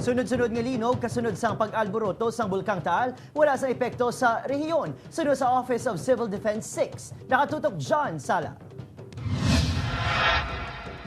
Sunod-sunod nga linog kasunod sang pag-alboroto sang Bulkang Taal wala sa epekto sa rehiyon. Sunod sa Office of Civil Defense 6. Nakatutok John Sala.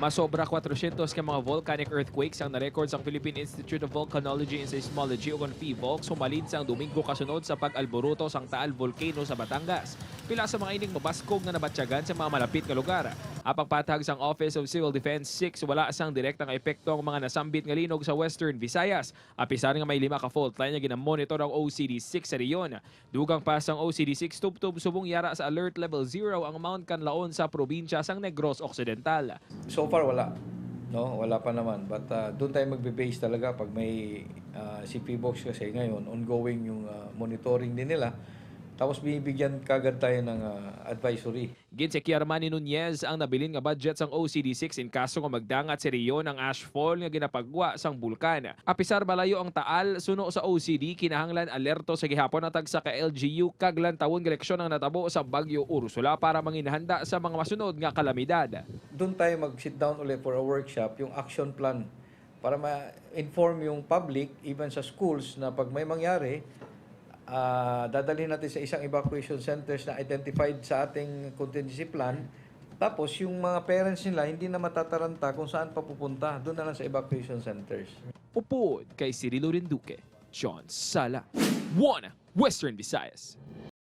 Masobra 400 ka mga volcanic earthquakes ang na-record sa Philippine Institute of Volcanology and Seismology o PHIVOLC sumalid sang Domingo kasunod sa pag-alboroto sang Taal Volcano sa Batangas. Pila sa mga ining mabaskog na nabatyagan sa mga malapit nga lugar. Apang patag sang Office of Civil Defense 6 wala sang direktang epekto ang mga nasambit nga linog sa Western Visayas. Apisar nga may 5 ka fault line nga ginamonitor ang OCD6 sa riyon. Dugang pa sang OCD6 tubtub subong yara sa alert level 0 ang Mount Canlaon sa probinsya sang Negros Occidental. So far wala. No, wala pa naman. But doon tayo magbe-base talaga pag may CP box kasi ngayon ongoing yung monitoring din nila. Tapos bibigyan kagad tayo ng advisory. Ginse Armani Nunez ang nabilin nga budget sang OCD6 in kaso nga magdangat si Rio ng ashfall nga ginapagwa sang bulkan. Apisar malayo ang Taal suno sa OCD kinahanglan alerto sa gihapon ang tagsa ka LGU kaglan tawon eleksyon ang natabo sa Bagyo Ursula para manginahanda sa mga masunod nga kalamidad. Doon tayo mag-sit down ulit for a workshop, yung action plan para ma-inform yung public, even sa schools, na pag may mangyari, dadalhin natin sa isang evacuation centers na identified sa ating contingency plan. Tapos yung mga parents nila hindi na matataranta kung saan pa pupunta. Doon na lang sa evacuation centers. Upod kay Cirilo Rinduque, John Sala, 1 Western Visayas.